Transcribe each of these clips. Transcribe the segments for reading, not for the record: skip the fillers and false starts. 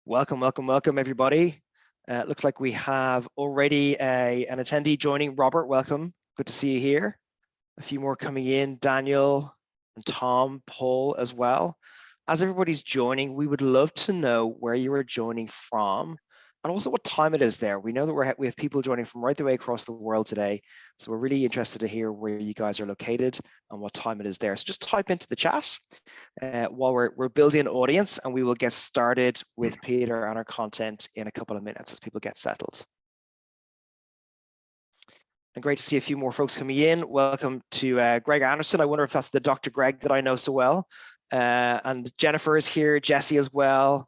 Welcome, everybody. Looks like we have already an attendee joining. Robert, welcome. Good to see you here. A few more coming in, Daniel and Tom, Paul as well. As everybody's joining, we would love to know where you are joining from and also what time it is there. We know that we have people joining from right the way across the world today. So we're really interested to hear where you guys are located and what time it is there. So just type into the chat while we're building an audience, and we will get started with Peter and our content in a couple of minutes as people get settled. And great to see a few more folks coming in. Welcome to Greg Anderson. I wonder if that's the Dr. Greg that I know so well. And Jennifer is here, Jesse as well.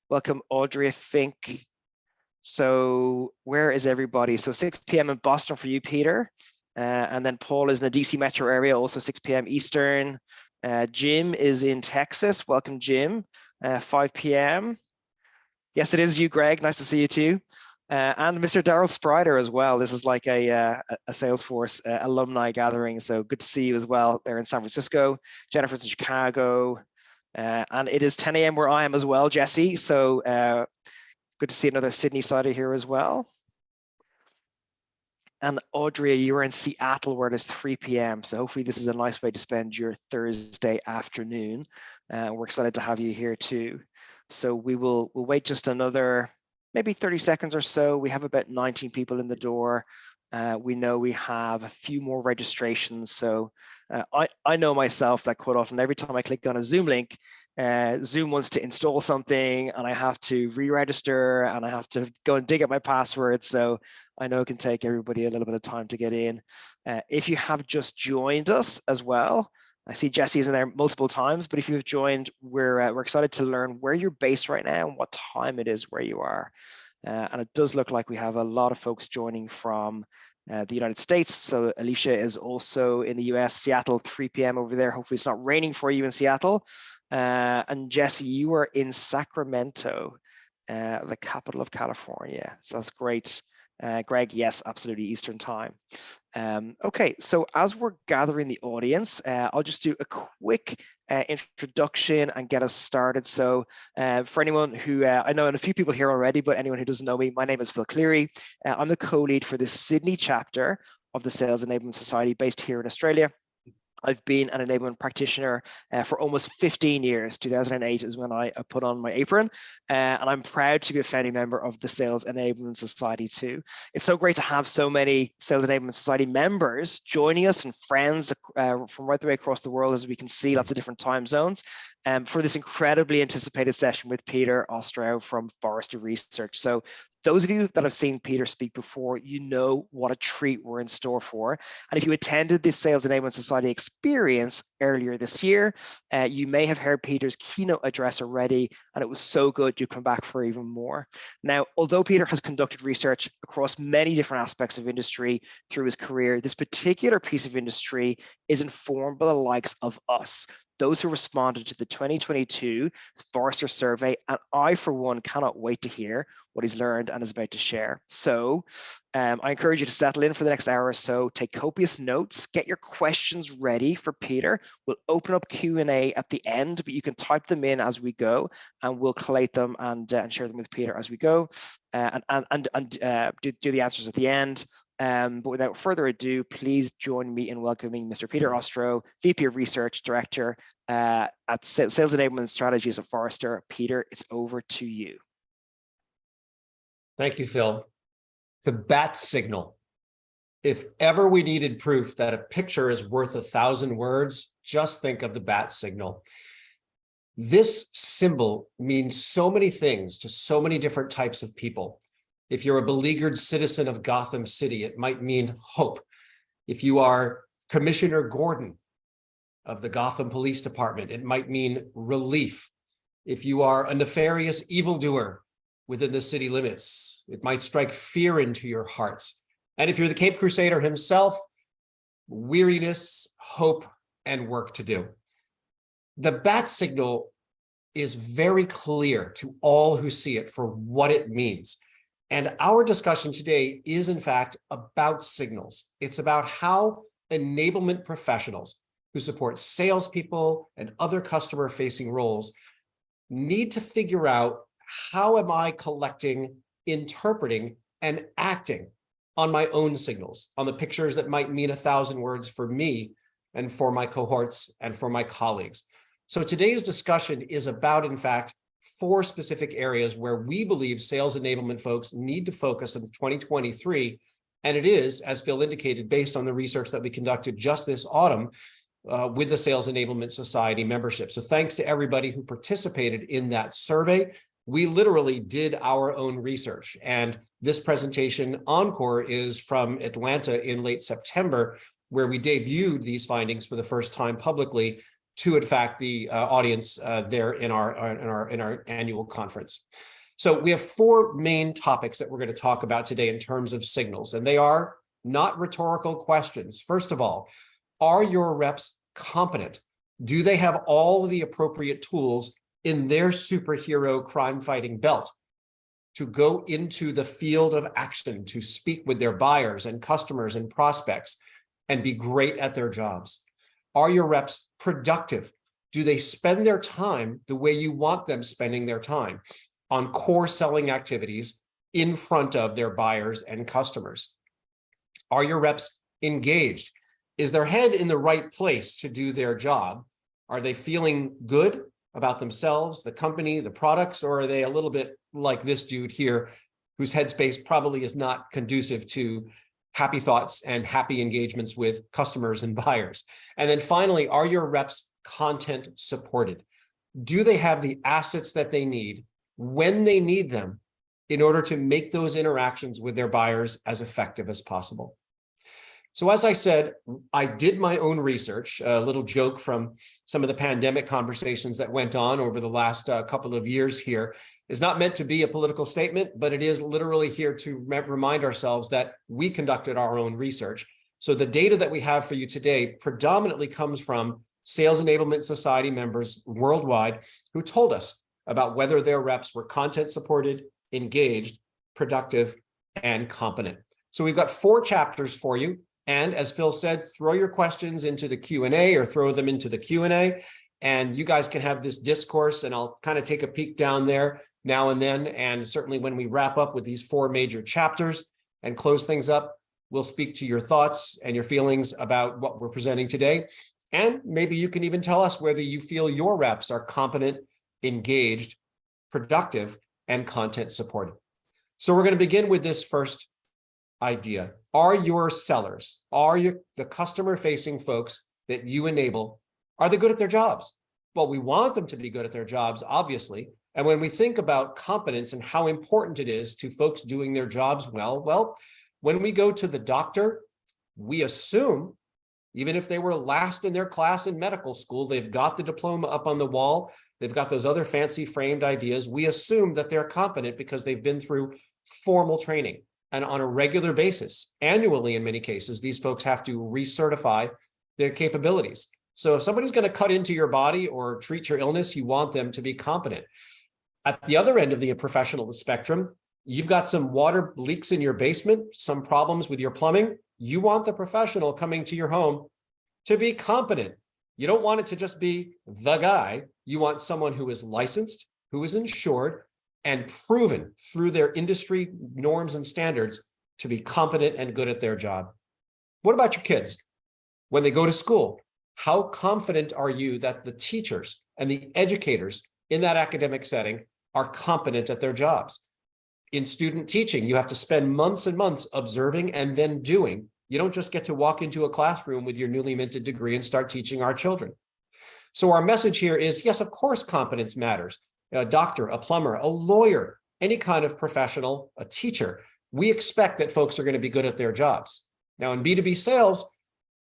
Welcome, Audrey Fink. So where is everybody? So 6 p.m. in Boston for you, Peter. And then Paul is in the DC metro area, also 6 p.m. Eastern. Jim is in Texas. Welcome, Jim. 5 p.m. Yes, it is you, Greg. Nice to see you too. And Mr. Daryl Sprider as well. This is like a Salesforce alumni gathering. So good to see you as well. They're in San Francisco. Jennifer's in Chicago. And it is 10 a.m. where I am as well, Jesse. So good to see another Sydney sider here as well. And Audrey, you're in Seattle where it is 3 p.m. So hopefully this is a nice way to spend your Thursday afternoon. We're excited to have you here too. So we'll wait just another maybe 30 seconds or so. We have about 19 people in the door. We know we have a few more registrations. So I know myself that quite often every time I click on a Zoom link, Zoom wants to install something and I have to re-register and I have to go and dig up my password. So I know it can take everybody a little bit of time to get in. If you have just joined us as well, I see Jesse's in there multiple times, but if you've joined, we're excited to learn where you're based right now and what time it is where you are. And it does look like we have a lot of folks joining from the United States. So Alicia is also in the US, Seattle, 3 p.m. over there. Hopefully it's not raining for you in Seattle. And Jesse, you are in Sacramento, the capital of California. So that's great. Greg, yes, absolutely, Eastern time. Okay, so as we're gathering the audience, I'll just do a quick introduction and get us started. So for anyone who, I know a few people here already, but anyone who doesn't know me, my name is Phil Cleary. I'm the co-lead for the Sydney chapter of the Sales Enablement Society based here in Australia. I've been an enablement practitioner for almost 15 years. 2008 is when I put on my apron, and I'm proud to be a founding member of the Sales Enablement Society too. It's so great to have so many Sales Enablement Society members joining us and friends from right the way across the world, as we can see lots of different time zones, for this incredibly anticipated session with Peter Ostrow from Forrester Research. So those of you that have seen Peter speak before, you know what a treat we're in store for. And if you attended the Sales Enablement Society experience earlier this year, you may have heard Peter's keynote address already, and it was so good you come back for even more. Now, although Peter has conducted research across many different aspects of industry through his career, this particular piece of industry is informed by the likes of us, those who responded to the 2022 Forrester survey, and I, for one, cannot wait to hear what he's learned and is about to share. So I encourage you to settle in for the next hour or so, take copious notes, get your questions ready for Peter. We'll open up Q&A at the end, but you can type them in as we go, and we'll collate them and share them with Peter as we go, and do the answers at the end. But without further ado, please join me in welcoming Mr. Peter Ostrow, VP of Research Director at Sales Enablement Strategies at Forrester. Peter, it's over to you. Thank you, Phil. The bat signal. If ever we needed proof that a picture is worth 1,000 words, just think of the bat signal. This symbol means so many things to so many different types of people. If you're a beleaguered citizen of Gotham City, it might mean hope. If you are Commissioner Gordon of the Gotham Police Department, it might mean relief. If you are a nefarious evildoer within the city limits, it might strike fear into your hearts. And if you're the Cape Crusader himself, weariness, hope, and work to do. The bat signal is very clear to all who see it for what it means. And our discussion today is, in fact, about signals. It's about how enablement professionals who support salespeople and other customer-facing roles need to figure out how am I collecting, interpreting, and acting on my own signals, on the pictures that might mean 1,000 words for me and for my cohorts and for my colleagues. So today's discussion is about, in fact, 4 specific areas where we believe sales enablement folks need to focus in 2023. And it is, as Phil indicated, based on the research that we conducted just this autumn with the Sales Enablement Society membership. So thanks to everybody who participated in that survey. We literally did our own research. And this presentation encore is from Atlanta in late September, where we debuted these findings for the first time publicly to, in fact, the audience there in our annual conference. So we have 4 main topics that we're going to talk about today in terms of signals, and they are not rhetorical questions. First of all, are your reps competent? Do they have all of the appropriate tools in their superhero crime-fighting belt to go into the field of action, to speak with their buyers and customers and prospects and be great at their jobs? Are your reps productive? Do they spend their time the way you want them spending their time, on core selling activities in front of their buyers and customers? Are your reps engaged? Is their head in the right place to do their job? Are they feeling good about themselves, the company, the products, or are they a little bit like this dude here, whose headspace probably is not conducive to happy thoughts and happy engagements with customers and buyers? And then finally, are your reps content supported? Do they have the assets that they need when they need them in order to make those interactions with their buyers as effective as possible? So as I said, I did my own research, a little joke from some of the pandemic conversations that went on over the last couple of years here. Is not meant to be a political statement, but it is literally here to remind ourselves that we conducted our own research. So the data that we have for you today predominantly comes from Sales Enablement Society members worldwide who told us about whether their reps were content supported, engaged, productive, and competent. So we've got 4 chapters for you. And as Phil said, throw your questions into the Q&A or throw them into the Q&A, and you guys can have this discourse, and I'll kind of take a peek down there now and then. And certainly when we wrap up with these 4 major chapters and close things up, we'll speak to your thoughts and your feelings about what we're presenting today. And maybe you can even tell us whether you feel your reps are competent, engaged, productive, and content supported. So we're going to begin with this first idea. Are your sellers, the customer-facing folks that you enable, are they good at their jobs? Well, we want them to be good at their jobs, obviously. And when we think about competence and how important it is to folks doing their jobs well, when we go to the doctor, we assume, even if they were last in their class in medical school, they've got the diploma up on the wall, they've got those other fancy framed ideas, we assume that they're competent because they've been through formal training. And on a regular basis, annually in many cases, these folks have to recertify their capabilities. So if somebody's going to cut into your body or treat your illness, you want them to be competent. At the other end of the professional spectrum, you've got some water leaks in your basement, some problems with your plumbing. You want the professional coming to your home to be competent. You don't want it to just be the guy. You want someone who is licensed, who is insured, and proven through their industry norms and standards to be competent and good at their job. What about your kids? When they go to school, how confident are you that the teachers and the educators in that academic setting are competent at their jobs? In student teaching, you have to spend months and months observing and then doing. You don't just get to walk into a classroom with your newly minted degree and start teaching our children. So our message here is, yes, of course, competence matters. A doctor, a plumber, a lawyer, any kind of professional, a teacher, we expect that folks are going to be good at their jobs. Now, in B2B sales,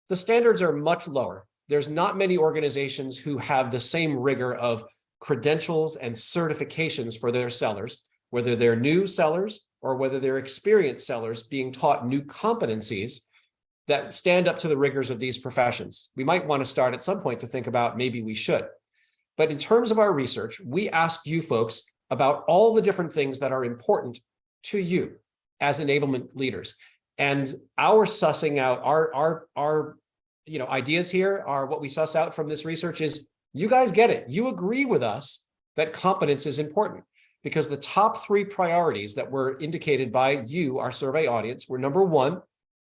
the standards are much lower. There's not many organizations who have the same rigor of credentials and certifications for their sellers, whether they're new sellers or whether they're experienced sellers being taught new competencies that stand up to the rigors of these professions. We might want to start at some point to think about maybe we should. But in terms of our research, we asked you folks about all the different things that are important to you as enablement leaders. And our sussing out, our ideas here are what we suss out from this research is, you guys get it. You agree with us that competence is important. because the top three priorities that were indicated by you, our survey audience, were number one,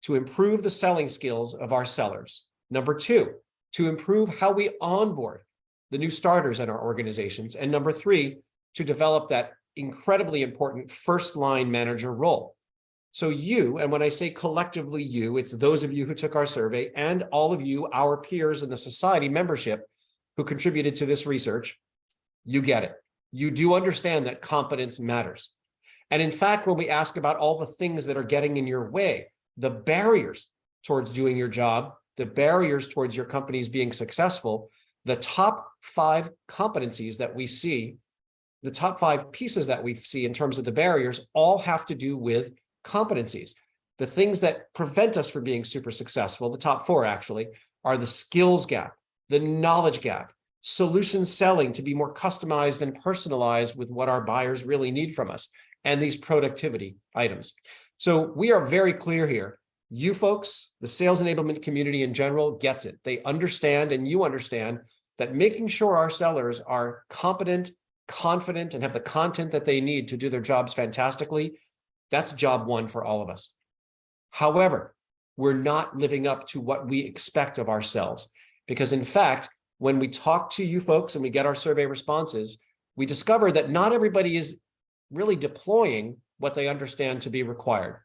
to improve the selling skills of our sellers. Number two, to improve how we onboard the new starters in our organizations. And number three, to develop that incredibly important first line manager role. So you, and when I say collectively you, it's those of you who took our survey and all of you, our peers in the society membership who contributed to this research, you get it. You do understand that competence matters. And in fact, when we ask about all the things that are getting in your way, the barriers towards doing your job, the barriers towards your companies being successful, the top 5 competencies that we see, the top 5 pieces that we see in terms of the barriers all have to do with competencies. The things that prevent us from being super successful, the top 4 actually, are the skills gap, the knowledge gap, solution selling to be more customized and personalized with what our buyers really need from us, and these productivity items. So we are very clear here. You folks, the sales enablement community in general, gets it. They understand, and you understand, that making sure our sellers are competent, confident, and have the content that they need to do their jobs fantastically, that's job one for all of us. However, we're not living up to what we expect of ourselves, because in fact, when we talk to you folks and we get our survey responses, we discover that not everybody is really deploying what they understand to be required.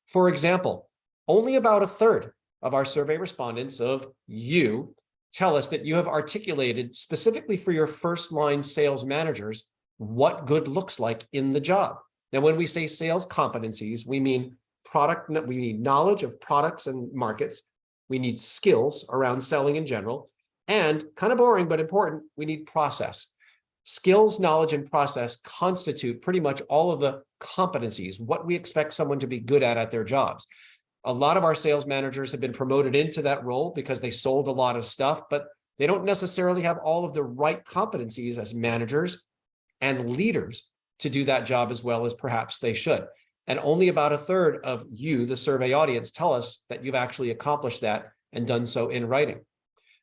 For example, only about a third of our survey respondents of you tell us that you have articulated specifically for your first line sales managers what good looks like in the job. Now, when we say sales competencies, we mean we need knowledge of products and markets. We need skills around selling in general. And kind of boring, but important, we need process. Skills, knowledge, and process constitute pretty much all of the competencies, what we expect someone to be good at their jobs. A lot of our sales managers have been promoted into that role because they sold a lot of stuff, but they don't necessarily have all of the right competencies as managers and leaders to do that job as well as perhaps they should. And only about a third of you, the survey audience, tell us that you've actually accomplished that and done so in writing.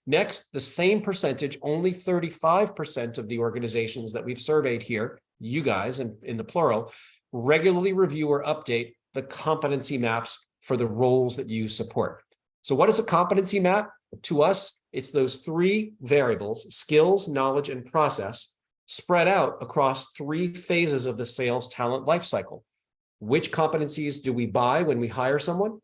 Next, the same percentage, only 35% of the organizations that we've surveyed here, you guys, and in the plural, regularly review or update the competency maps for the roles that you support. So what is a competency map? To us, it's those 3 variables, skills, knowledge, and process, spread out across 3 phases of the sales talent lifecycle. Which competencies do we buy when we hire someone?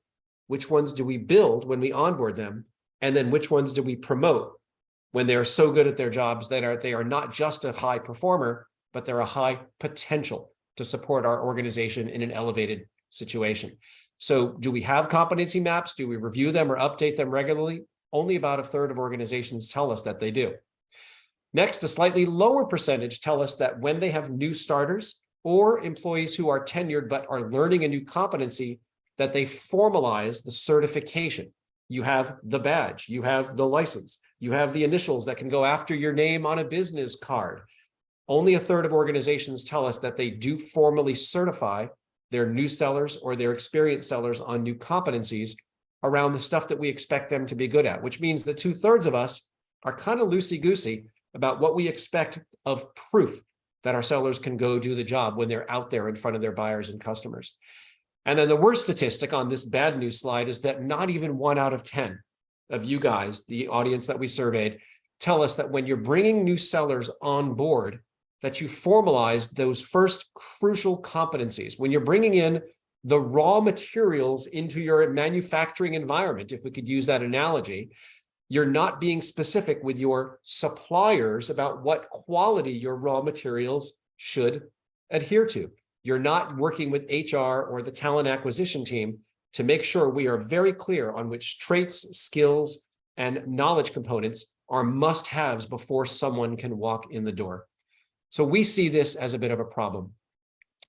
Which ones do we build when we onboard them? And then which ones do we promote when they're so good at their jobs that they are not just a high performer, but they're a high potential to support our organization in an elevated situation. So do we have competency maps? Do we review them or update them regularly? Only about a third of organizations tell us that they do. Next, a slightly lower percentage tell us that when they have new starters or employees who are tenured but are learning a new competency, that they formalize the certification. You have the badge, you have the license, you have the initials that can go after your name on a business card. Only a third of organizations tell us that they do formally certify their new sellers or their experienced sellers on new competencies around the stuff that we expect them to be good at, which means that 2/3 of us are kind of loosey-goosey about what we expect of proof that our sellers can go do the job when they're out there in front of their buyers and customers. And then the worst statistic on this bad news slide is that not even 1 out of 10 of you guys, the audience that we surveyed, tell us that when you're bringing new sellers on board, that you formalize those first crucial competencies. When you're bringing in the raw materials into your manufacturing environment, if we could use that analogy, you're not being specific with your suppliers about what quality your raw materials should adhere to. You're not working with HR or the talent acquisition team to make sure we are very clear on which traits, skills, and knowledge components are must-haves before someone can walk in the door. So we see this as a bit of a problem.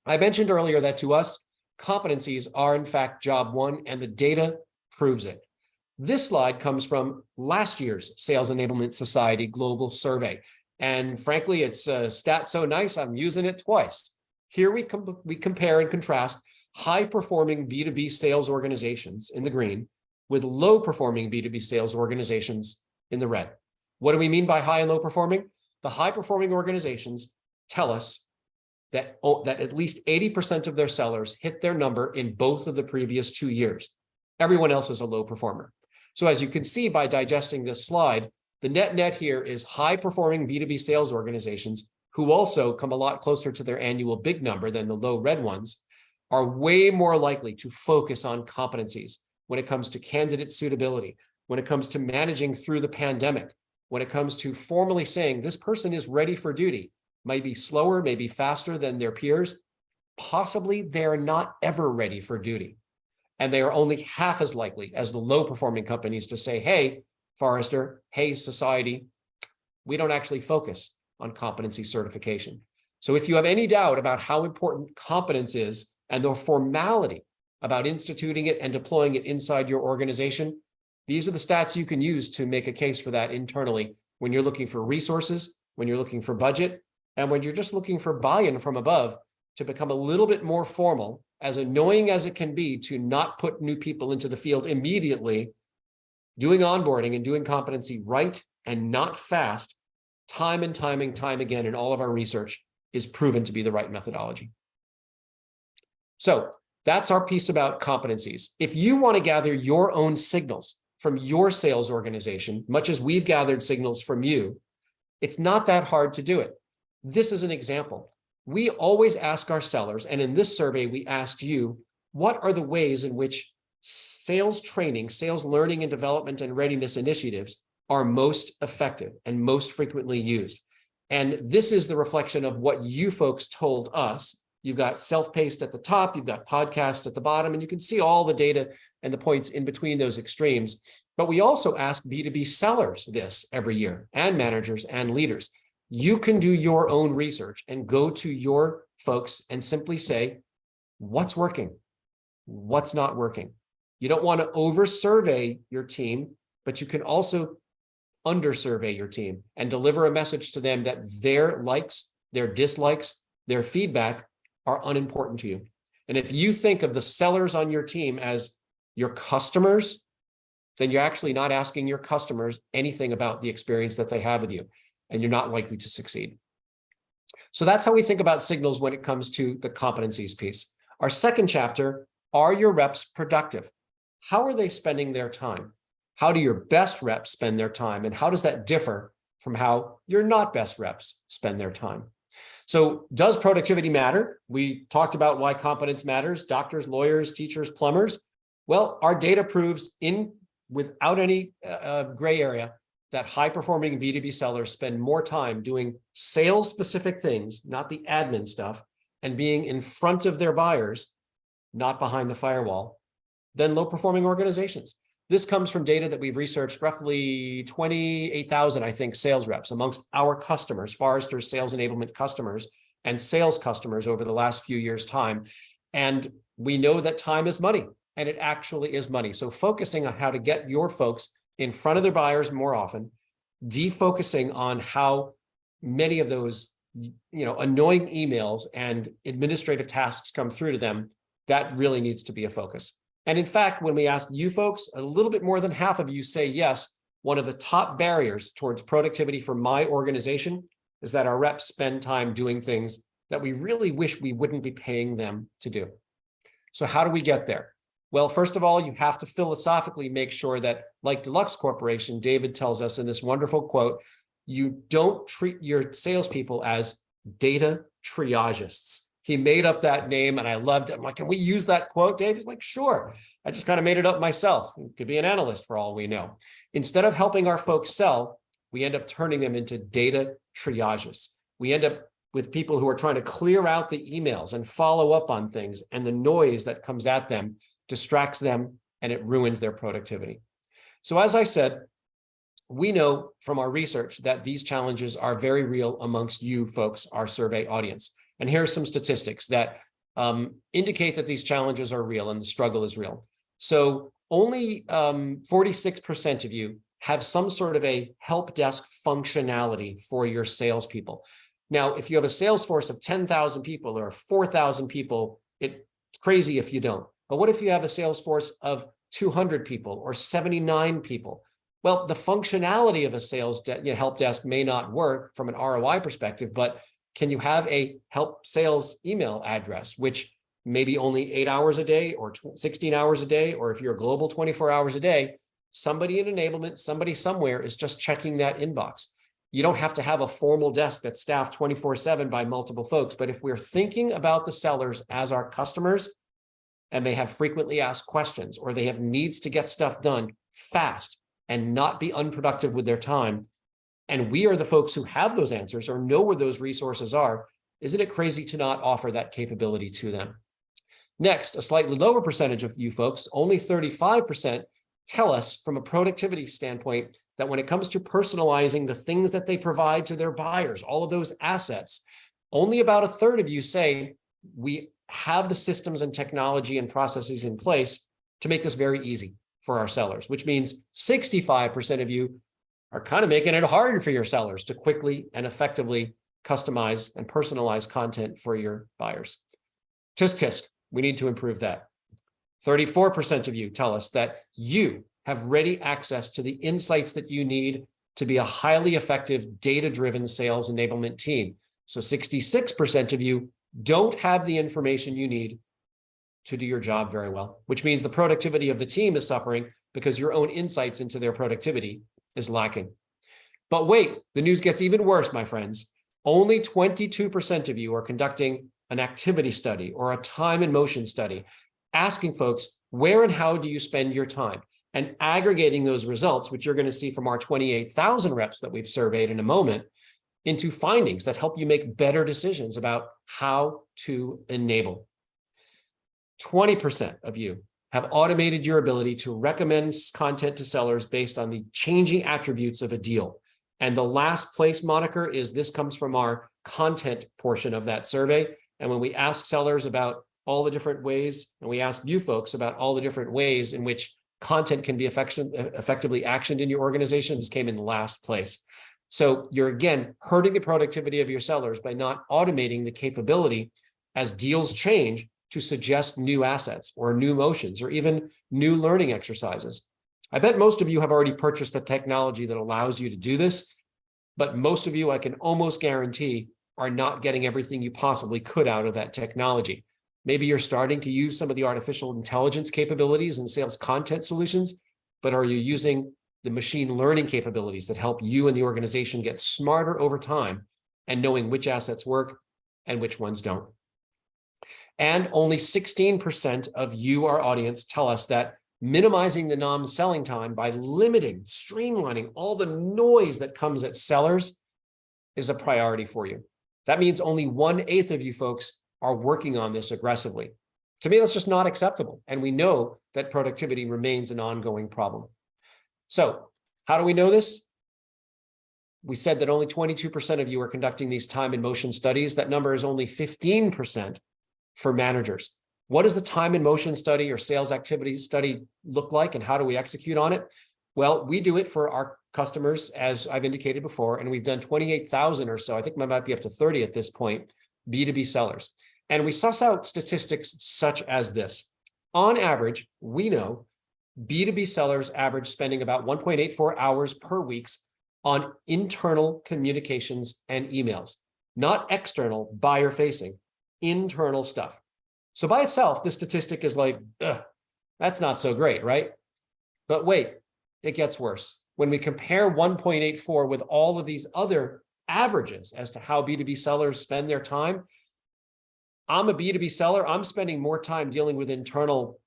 I mentioned earlier that to us, competencies are in fact job one, and the data proves it. This slide comes from last year's Sales Enablement Society Global Survey. And frankly, it's a stat so nice, I'm using it twice. Here we compare and contrast high-performing B2B sales organizations in the green with low-performing B2B sales organizations in the red. What do we mean by high and low performing? The high-performing organizations tell us that at least 80% of their sellers hit their number in both of the previous 2 years. Everyone else is a low performer. So as you can see by digesting this slide, the net here is high-performing B2B sales organizations who also come a lot closer to their annual big number than the low red ones, are way more likely to focus on competencies when it comes to candidate suitability, when it comes to managing through the pandemic, when it comes to formally saying this person is ready for duty, might be slower, maybe faster than their peers. Possibly they're not ever ready for duty. And they are only half as likely as the low performing companies to say, hey, Forrester, hey, society, we don't actually focus on competency certification. So if you have any doubt about how important competence is and the formality about instituting it and deploying it inside your organization, these are the stats you can use to make a case for that internally when you're looking for resources, when you're looking for budget, and when you're just looking for buy-in from above to become a little bit more formal, as annoying as it can be to not put new people into the field immediately. Doing onboarding and doing competency right and not fast, time and time again in all of our research, is proven to be the right methodology. So that's our piece about competencies. If you want to gather your own signals from your sales organization, much as we've gathered signals from you, it's not that hard to do it. This is an example. We always ask our sellers, and in this survey, we asked you, what are the ways in which sales training, sales learning and development and readiness initiatives are most effective and most frequently used? And this is the reflection of what you folks told us. You've got self-paced at the top, you've got podcasts at the bottom, and you can see all the data and the points in between those extremes. But we also ask B2B sellers this every year, and managers and leaders. You can do your own research and go to your folks and simply say, what's working? What's not working? You don't want to over-survey your team, but you can also under-survey your team and deliver a message to them that their likes, their dislikes, their feedback are unimportant to you. And if you think of the sellers on your team as your customers, then you're actually not asking your customers anything about the experience that they have with you, and you're not likely to succeed. So that's how we think about signals when it comes to the competencies piece. Our second chapter, are your reps productive? How are they spending their time? How do your best reps spend their time? And how does that differ from how your not best reps spend their time? So does productivity matter? We talked about why competence matters. Doctors, lawyers, teachers, plumbers. Well, our data proves without any gray area that high-performing B2B sellers spend more time doing sales-specific things, not the admin stuff, and being in front of their buyers, not behind the firewall, than low-performing organizations. This comes from data that we've researched, roughly 28,000, I think, sales reps amongst our customers, Forrester's sales enablement customers and sales customers over the last few years' time. And we know that time is money, and it actually is money. So focusing on how to get your folks in front of their buyers more often, defocusing on how many of those annoying emails and administrative tasks come through to them, that really needs to be a focus. And in fact, when we ask you folks, a little bit more than half of you say yes, one of the top barriers towards productivity for my organization is that our reps spend time doing things that we really wish we wouldn't be paying them to do. So how do we get there? Well, first of all, you have to philosophically make sure that, like Deluxe Corporation, David tells us in this wonderful quote, you don't treat your salespeople as data triagists. He made up that name and I loved it. I'm like, can we use that quote, Dave? He's like, sure. I just kind of made it up myself. It could be an analyst for all we know. Instead of helping our folks sell, we end up turning them into data triagists. We end up with people who are trying to clear out the emails and follow up on things, and the noise that comes at them distracts them and it ruins their productivity. So as I said, we know from our research that these challenges are very real amongst you folks, our survey audience. And here's some statistics that indicate that these challenges are real and the struggle is real. So only 46% of you have some sort of a help desk functionality for your salespeople. Now, if you have a sales force of 10,000 people or 4,000 people, it's crazy if you don't. But what if you have a sales force of 200 people or 79 people? Well, the functionality of a sales help desk may not work from an ROI perspective, but Can you have a help sales email address, which maybe only 8 hours a day or 16 hours a day, or if you're a global 24 hours a day, somebody in enablement, somebody somewhere is just checking that inbox. You don't have to have a formal desk that's staffed 24/7 by multiple folks. But if we're thinking about the sellers as our customers, and they have frequently asked questions, or they have needs to get stuff done fast and not be unproductive with their time, and we are the folks who have those answers or know where those resources are, isn't it crazy to not offer that capability to them? Next, a slightly lower percentage of you folks, only 35%, tell us from a productivity standpoint that when it comes to personalizing the things that they provide to their buyers, all of those assets, only about a third of you say we have the systems and technology and processes in place to make this very easy for our sellers, which means 65% of you are kind of making it hard for your sellers to quickly and effectively customize and personalize content for your buyers. Tisk tisk, we need to improve that. 34% of you tell us that you have ready access to the insights that you need to be a highly effective data-driven sales enablement team. So 66% of you don't have the information you need to do your job very well, which means the productivity of the team is suffering because your own insights into their productivity is lacking. But wait, the news gets even worse, my friends. Only 22% of you are conducting an activity study or a time and motion study, asking folks, where and how do you spend your time? And aggregating those results, which you're going to see from our 28,000 reps that we've surveyed in a moment, into findings that help you make better decisions about how to enable. 20% of you have automated your ability to recommend content to sellers based on the changing attributes of a deal. And the last place moniker is this comes from our content portion of that survey. And when we ask sellers about all the different ways, and we ask you folks about all the different ways in which content can be effectively actioned in your organization, this came in last place. So you're, again, hurting the productivity of your sellers by not automating the capability as deals change to suggest new assets or new motions or even new learning exercises. I bet most of you have already purchased the technology that allows you to do this, but most of you, I can almost guarantee, are not getting everything you possibly could out of that technology. Maybe you're starting to use some of the artificial intelligence capabilities and sales content solutions, but are you using the machine learning capabilities that help you and the organization get smarter over time and knowing which assets work and which ones don't? And only 16% of you, our audience, tell us that minimizing the non-selling time by limiting, streamlining all the noise that comes at sellers is a priority for you. That means only 1/8 of you folks are working on this aggressively. To me, that's just not acceptable. And we know that productivity remains an ongoing problem. So how do we know this? We said that only 22% of you are conducting these time and motion studies. That number is only 15% for managers. What does the time and motion study or sales activity study look like, and how do we execute on it? Well, we do it for our customers, as I've indicated before, and we've done 28,000 or so, I think I might be up to 30 at this point, B2B sellers. And we suss out statistics such as this. On average, we know B2B sellers average spending about 1.84 hours per week on internal communications and emails, not external buyer-facing, internal stuff. So by itself, this statistic is like, that's not so great, right? But wait, it gets worse. When we compare 1.84 with all of these other averages as to how B2B sellers spend their time, I'm a B2B seller, I'm spending more time dealing with internal,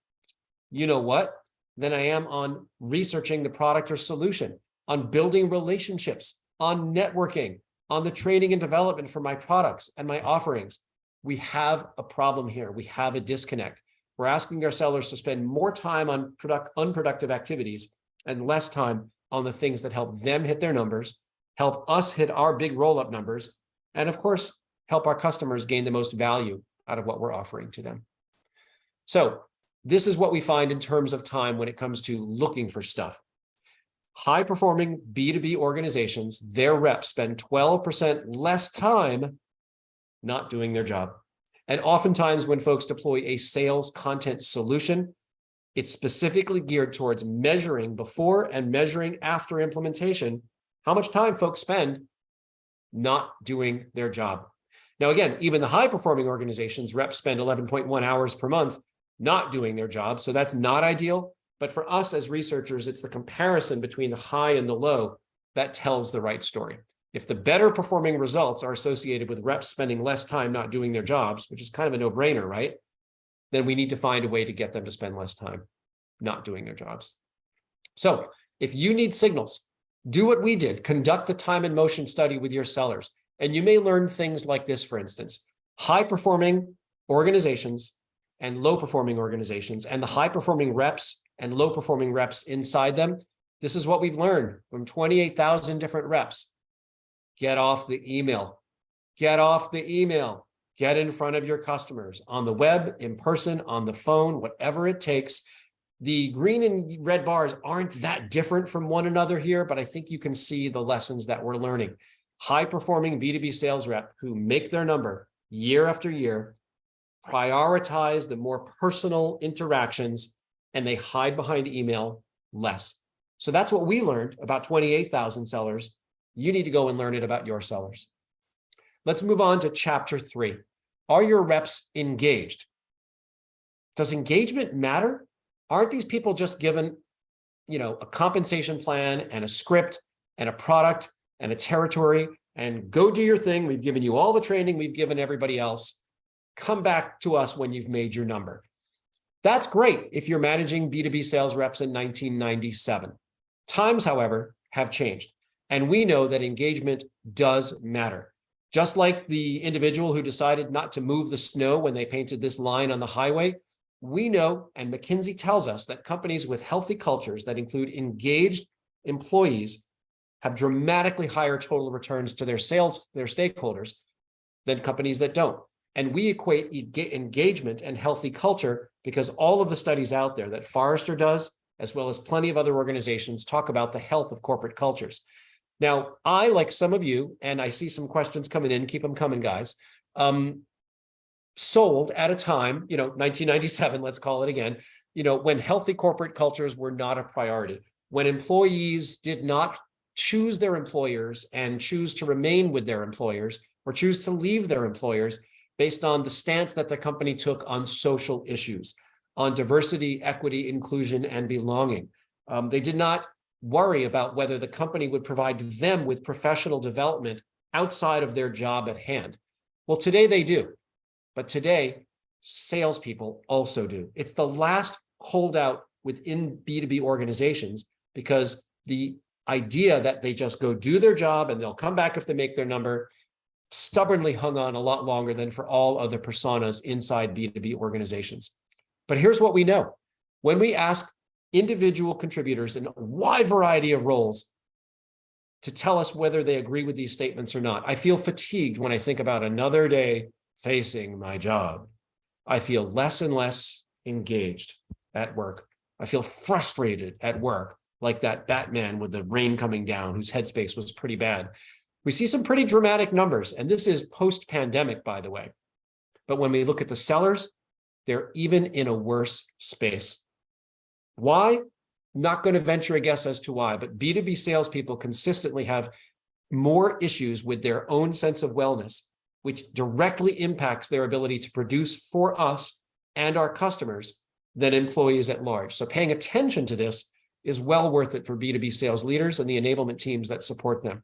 you know what, than I am on researching the product or solution, on building relationships, on networking, on the training and development for my products and my offerings. We have a problem here. We have a disconnect. We're asking our sellers to spend more time on unproductive activities and less time on the things that help them hit their numbers, help us hit our big roll-up numbers, and of course, help our customers gain the most value out of what we're offering to them. So this is what we find in terms of time when it comes to looking for stuff. High-performing B2B organizations, their reps spend 12% less time not doing their job. And oftentimes when folks deploy a sales content solution, it's specifically geared towards measuring before and measuring after implementation how much time folks spend not doing their job. Now, again, even the high-performing organizations, reps spend 11.1 hours per month not doing their job. So that's not ideal. But for us as researchers, it's the comparison between the high and the low that tells the right story. If the better performing results are associated with reps spending less time not doing their jobs, which is kind of a no-brainer, right? Then we need to find a way to get them to spend less time not doing their jobs. So if you need signals, do what we did, conduct the time and motion study with your sellers. And you may learn things like this, for instance, high-performing organizations and low-performing organizations, and the high-performing reps and low-performing reps inside them. This is what we've learned from 28,000 different reps. Get off the email. Get off the email. Get in front of your customers on the web, in person, on the phone, whatever it takes. The green and red bars aren't that different from one another here, but I think you can see the lessons that we're learning. High-performing B2B sales rep who make their number year after year, prioritize the more personal interactions, and they hide behind email less. So that's what we learned about 28,000 sellers. You need to go and learn it about your sellers. Let's move on to chapter 3. Are your reps engaged? Does engagement matter? Aren't these people just given, a compensation plan and a script and a product and a territory and go do your thing? We've given you all the training we've given everybody else. Come back to us when you've made your number. That's great if you're managing B2B sales reps in 1997. Times, however, have changed. And we know that engagement does matter. Just like the individual who decided not to move the snow when they painted this line on the highway, we know, and McKinsey tells us, that companies with healthy cultures that include engaged employees have dramatically higher total returns to their stakeholders than companies that don't. And we equate engagement and healthy culture because all of the studies out there that Forrester does, as well as plenty of other organizations, talk about the health of corporate cultures. Now, I, like some of you, and I see some questions coming in, keep them coming, guys, sold at a time, 1997, let's call it again, when healthy corporate cultures were not a priority, when employees did not choose their employers and choose to remain with their employers or choose to leave their employers based on the stance that the company took on social issues, on diversity, equity, inclusion, and belonging. They did not worry about whether the company would provide them with professional development outside of their job at hand. Well, today they do. But today, salespeople also do. It's the last holdout within B2B organizations because the idea that they just go do their job and they'll come back if they make their number stubbornly hung on a lot longer than for all other personas inside B2B organizations. But here's what we know. When we ask individual contributors in a wide variety of roles to tell us whether they agree with these statements or not, I feel fatigued when I think about another day facing my job. I feel less and less engaged at work. I feel frustrated at work, like that Batman with the rain coming down, whose headspace was pretty bad. We see some pretty dramatic numbers, and this is post-pandemic, by the way. But when we look at the sellers, they're even in a worse space. Why? Not going to venture a guess as to why, but B2B salespeople consistently have more issues with their own sense of wellness, which directly impacts their ability to produce for us and our customers than employees at large. So paying attention to this is well worth it for B2B sales leaders and the enablement teams that support them.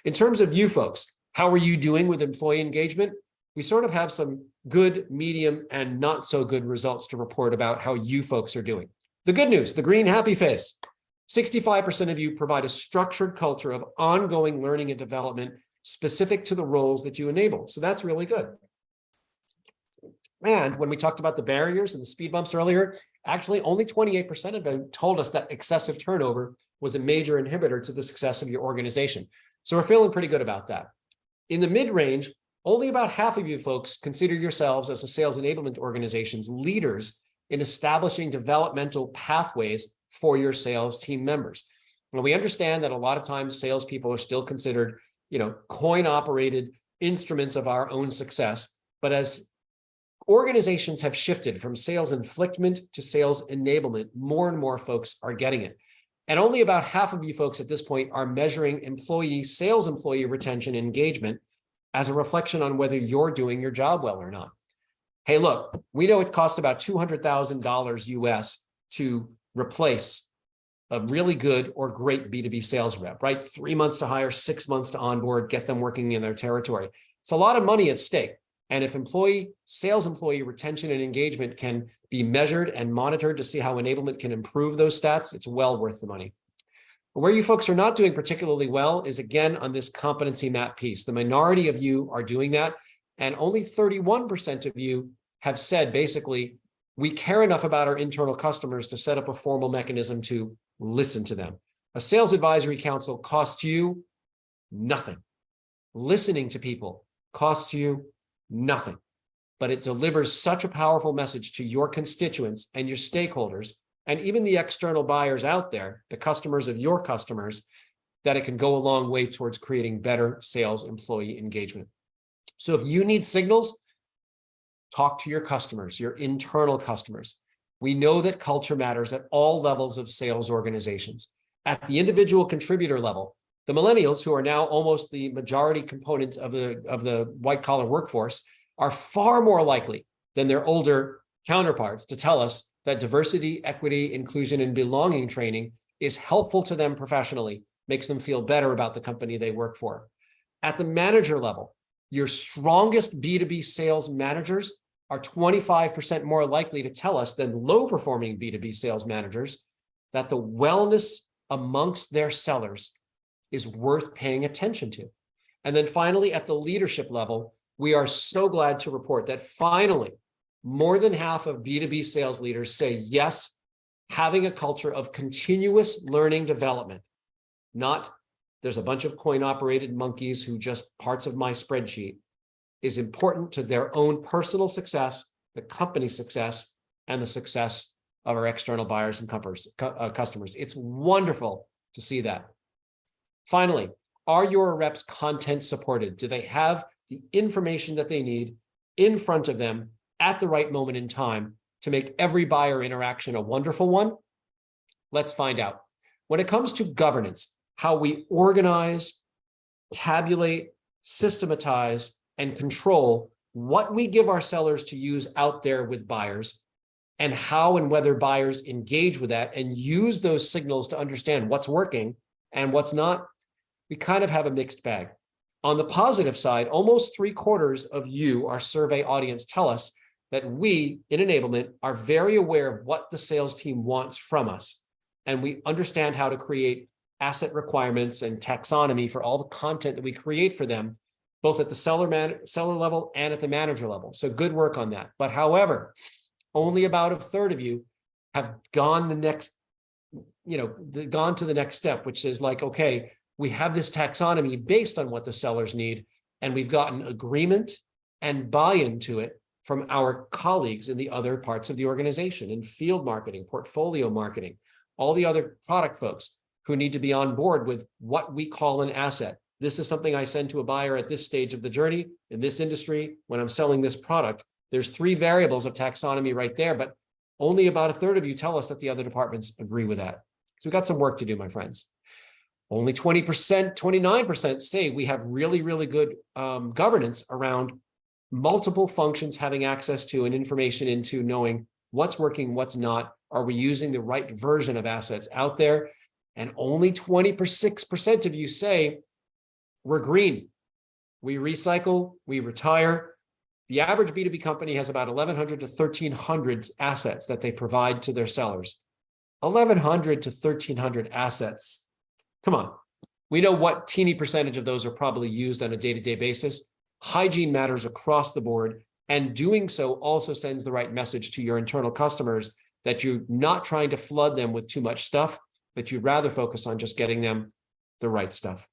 In terms of you folks, how are you doing with employee engagement? We sort of have some good, medium, and not so good results to report about how you folks are doing. The good news, the green happy face. 65% of you provide a structured culture of ongoing learning and development specific to the roles that you enable. So that's really good. And when we talked about the barriers and the speed bumps earlier, actually only 28% of them told us that excessive turnover was a major inhibitor to the success of your organization. So we're feeling pretty good about that. In the mid-range, only about half of you folks consider yourselves as a sales enablement organization's leaders in establishing developmental pathways for your sales team members. And we understand that a lot of times salespeople are still considered, coin-operated instruments of our own success. But as organizations have shifted from sales inflictment to sales enablement, more and more folks are getting it. And only about half of you folks at this point are measuring sales employee retention engagement. as a reflection on whether you're doing your job well or not. Hey, look, we know it costs about $200,000 US to replace a really good or great B2B sales rep, right? 3 months to hire, 6 months to onboard, get them working in their territory. It's a lot of money at stake. And if sales employee retention and engagement can be measured and monitored to see how enablement can improve those stats, it's well worth the money. But where you folks are not doing particularly well is, again, on this competency map piece. The minority of you are doing that, and only 31% of you have said, basically, we care enough about our internal customers to set up a formal mechanism to listen to them. A sales advisory council costs you nothing. Listening to people costs you nothing, but it delivers such a powerful message to your constituents and your stakeholders, and even the external buyers out there, the customers of your customers, that it can go a long way towards creating better sales employee engagement. So if you need signals, talk to your customers, your internal customers. We know that culture matters at all levels of sales organizations. At the individual contributor level, the millennials, who are now almost the majority component of the white-collar workforce, are far more likely than their older counterparts to tell us that diversity, equity, inclusion, and belonging training is helpful to them professionally, makes them feel better about the company they work for. At the manager level, your strongest B2B sales managers are 25% more likely to tell us than low-performing B2B sales managers that the wellness amongst their sellers is worth paying attention to. And then finally, at the leadership level, we are so glad to report that finally, more than half of B2B sales leaders say yes, having a culture of continuous learning development, not there's a bunch of coin-operated monkeys who just parts of my spreadsheet, is important to their own personal success, the company's success, and the success of our external buyers and customers. It's wonderful to see that. Finally, are your reps content supported? Do they have the information that they need in front of them at the right moment in time to make every buyer interaction a wonderful one? Let's find out. When it comes to governance, how we organize, tabulate, systematize, and control what we give our sellers to use out there with buyers, and how and whether buyers engage with that and use those signals to understand what's working and what's not, we kind of have a mixed bag. On the positive side, almost 3/4 of you, our survey audience, tell us that we, in enablement, are very aware of what the sales team wants from us. And we understand how to create asset requirements and taxonomy for all the content that we create for them, both at the seller level and at the manager level. So good work on that. But however, only about 1/3 of you have gone to the next step, which is like, okay, we have this taxonomy based on what the sellers need, and we've gotten agreement and buy-in to it from our colleagues in the other parts of the organization, in field marketing, portfolio marketing, all the other product folks who need to be on board with what we call an asset. This is something I send to a buyer at this stage of the journey in this industry when I'm selling this product. There's 3 variables of taxonomy right there, but only about 1/3 of you tell us that the other departments agree with that. So we've got some work to do, my friends. Only 20%, 29% say we have really, really good governance around multiple functions having access to and information into knowing what's working, what's not. Are we using the right version of assets out there? And only 26% of you say we're green. We recycle, we retire. The average B2B company has about 1,100 to 1,300 assets that they provide to their sellers. 1,100 to 1,300 assets. Come on. We know what teeny percentage of those are probably used on a day-to-day basis. Hygiene matters across the board, and doing so also sends the right message to your internal customers that you're not trying to flood them with too much stuff, that you'd rather focus on just getting them the right stuff.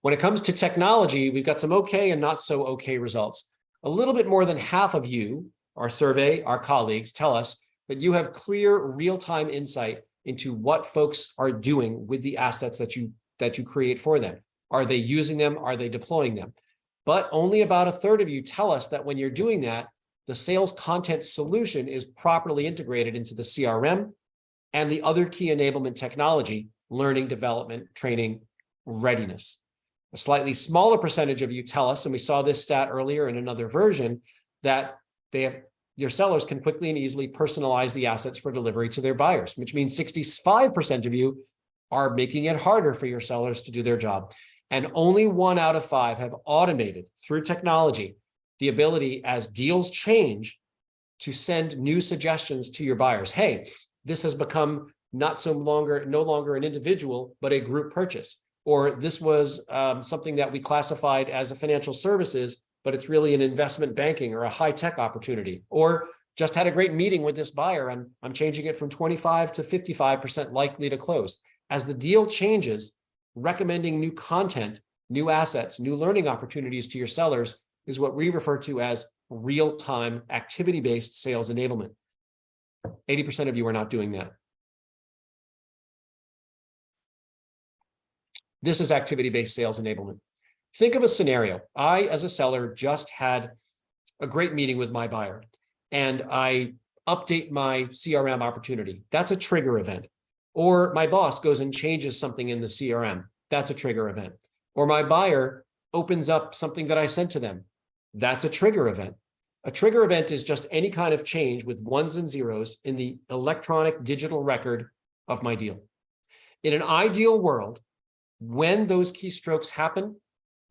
When it comes to technology, we've got some okay and not so okay results. A little bit more than half of you, our survey, our colleagues, tell us that you have clear real-time insight into what folks are doing with the assets that you create for them. Are they using them? Are they deploying them? But only about 1/3 of you tell us that when you're doing that, the sales content solution is properly integrated into the CRM and the other key enablement technology, learning, development, training, readiness. A slightly smaller percentage of you tell us, and we saw this stat earlier in another version, that your sellers can quickly and easily personalize the assets for delivery to their buyers, which means 65% of you are making it harder for your sellers to do their job. And only 1 out of 5 have automated through technology the ability, as deals change, to send new suggestions to your buyers. Hey, this has become no longer an individual, but a group purchase. Or this was something that we classified as a financial services, but it's really an investment banking or a high-tech opportunity. Or just had a great meeting with this buyer and I'm changing it from 25 to 55% likely to close. As the deal changes, recommending new content, new assets, new learning opportunities to your sellers is what we refer to as real-time activity-based sales enablement. 80% of you are not doing that. This is activity-based sales enablement. Think of a scenario. I, as a seller, just had a great meeting with my buyer and I update my CRM opportunity. That's a trigger event. Or my boss goes and changes something in the CRM. That's a trigger event. Or my buyer opens up something that I sent to them. That's a trigger event. A trigger event is just any kind of change with ones and zeros in the electronic digital record of my deal. In an ideal world, when those keystrokes happen,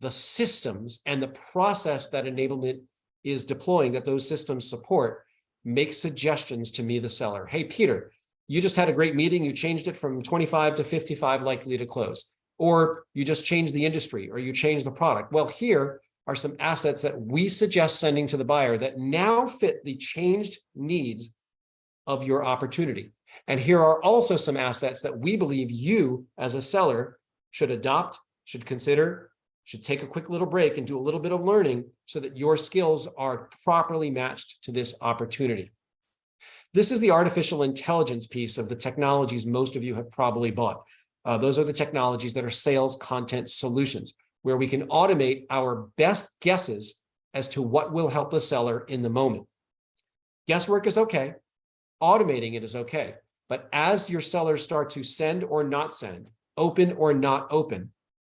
the systems and the process that enablement is deploying, that those systems support, make suggestions to me, the seller. Hey, Peter, you just had a great meeting. You changed it from 25 to 55 likely to close. Or you just changed the industry, or you changed the product. Well, here are some assets that we suggest sending to the buyer that now fit the changed needs of your opportunity. And here are also some assets that we believe you, as a seller, should adopt, should consider, should take a quick little break and do a little bit of learning so that your skills are properly matched to this opportunity. This is the artificial intelligence piece of the technologies most of you have probably bought. Those are the technologies that are sales content solutions, where we can automate our best guesses as to what will help the seller in the moment. Guesswork is okay. Automating it is okay. But as your sellers start to send or not send, open or not open,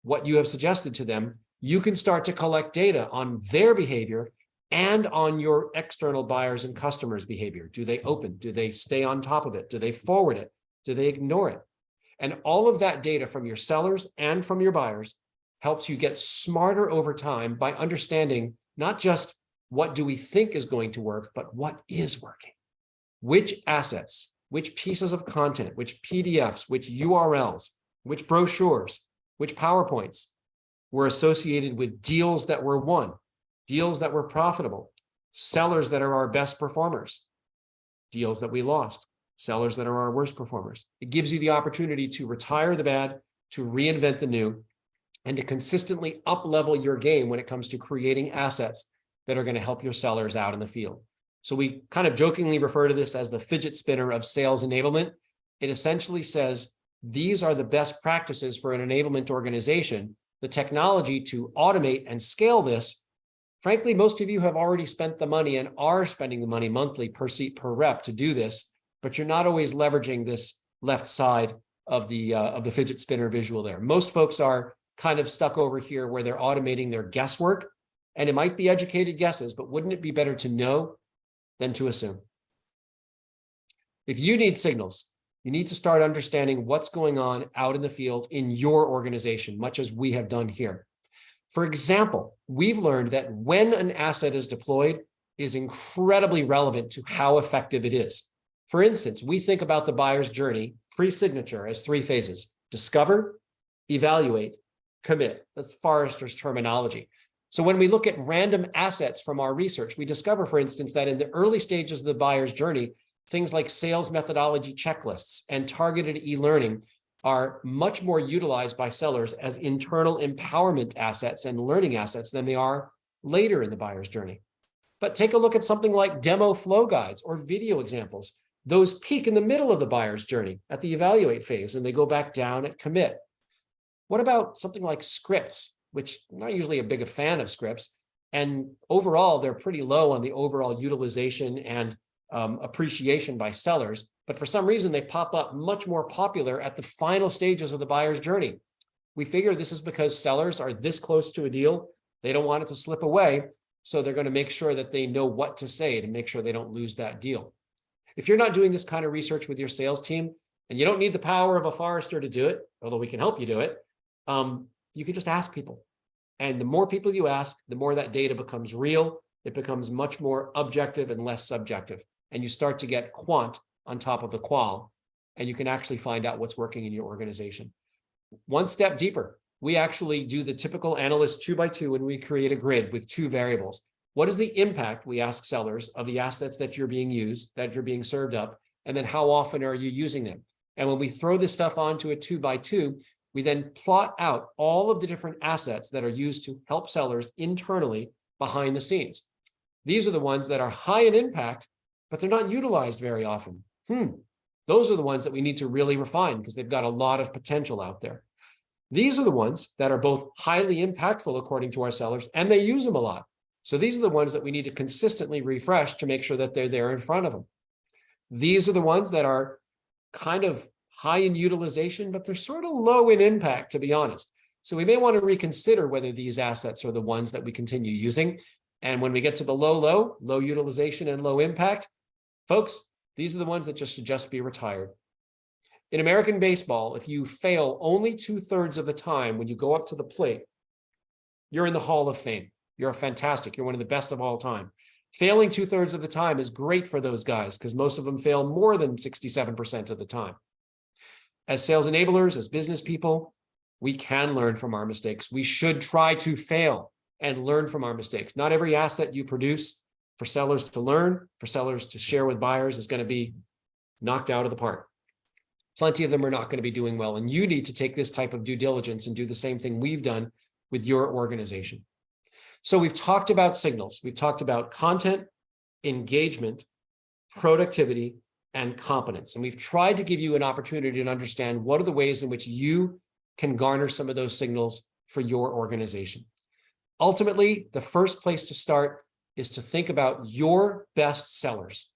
what you have suggested to them, you can start to collect data on their behavior and on your external buyers and customers' behavior. Do they open? Do they stay on top of it? Do they forward it? Do they ignore it? And all of that data from your sellers and from your buyers helps you get smarter over time by understanding not just what do we think is going to work, but what is working. Which assets, which pieces of content, which PDFs, which URLs, which brochures, which PowerPoints were associated with deals that were won, deals that were profitable, sellers that are our best performers, deals that we lost, sellers that are our worst performers. It gives you the opportunity to retire the bad, to reinvent the new, and to consistently up-level your game when it comes to creating assets that are going to help your sellers out in the field. So we kind of jokingly refer to this as the fidget spinner of sales enablement. It essentially says, these are the best practices for an enablement organization. The technology to automate and scale this, frankly, most of you have already spent the money and are spending the money monthly per seat per rep to do this, but you're not always leveraging this left side of the fidget spinner visual there. Most folks are kind of stuck over here where they're automating their guesswork, and it might be educated guesses, but wouldn't it be better to know than to assume? If you need signals, you need to start understanding what's going on out in the field in your organization, much as we have done here. For example, we've learned that when an asset is deployed is incredibly relevant to how effective it is. For instance, we think about the buyer's journey pre-signature as 3 phases: discover, evaluate, commit. That's Forrester's terminology. So when we look at random assets from our research, we discover, for instance, that in the early stages of the buyer's journey, things like sales methodology checklists and targeted e-learning are much more utilized by sellers as internal empowerment assets and learning assets than they are later in the buyer's journey. But take a look at something like demo flow guides or video examples. Those peak in the middle of the buyer's journey at the evaluate phase, and they go back down at commit. What about something like scripts, which I'm not usually a big fan of scripts, and overall, they're pretty low on the overall utilization and appreciation by sellers, but for some reason they pop up much more popular at the final stages of the buyer's journey. We figure this is because sellers are this close to a deal. They don't want it to slip away. So they're going to make sure that they know what to say to make sure they don't lose that deal. If you're not doing this kind of research with your sales team, and you don't need the power of a Forrester to do it, although we can help you do it, you can just ask people. And the more people you ask, the more that data becomes real. It becomes much more objective and less subjective. And you start to get quant on top of the qual, and you can actually find out what's working in your organization. One step deeper, we actually do the typical analyst 2x2 when we create a grid with 2 variables. What is the impact, we ask sellers, of the assets that you're being used, that you're being served up, and then how often are you using them? And when we throw this stuff onto a 2x2, we then plot out all of the different assets that are used to help sellers internally behind the scenes. These are the ones that are high in impact, but they're not utilized very often. Those are the ones that we need to really refine because they've got a lot of potential out there. These are the ones that are both highly impactful according to our sellers, and they use them a lot. So these are the ones that we need to consistently refresh to make sure that they're there in front of them. These are the ones that are kind of high in utilization, but they're sort of low in impact, to be honest. So we may want to reconsider whether these assets are the ones that we continue using. And when we get to the low utilization and low impact, folks, these are the ones that should just be retired. In American baseball, if you fail only 2/3 of the time when you go up to the plate, you're in the Hall of Fame. You're fantastic. You're one of the best of all time. Failing 2/3 of the time is great for those guys because most of them fail more than 67% of the time. As sales enablers, as business people, we can learn from our mistakes. We should try to fail and learn from our mistakes. Not every asset you produce for sellers to learn, for sellers to share with buyers is going to be knocked out of the park. Plenty of them are not going to be doing well. And you need to take this type of due diligence and do the same thing we've done with your organization. So we've talked about signals. We've talked about content, engagement, productivity, and competence. And we've tried to give you an opportunity to understand what are the ways in which you can garner some of those signals for your organization. Ultimately, the first place to start is to think about your best sellers.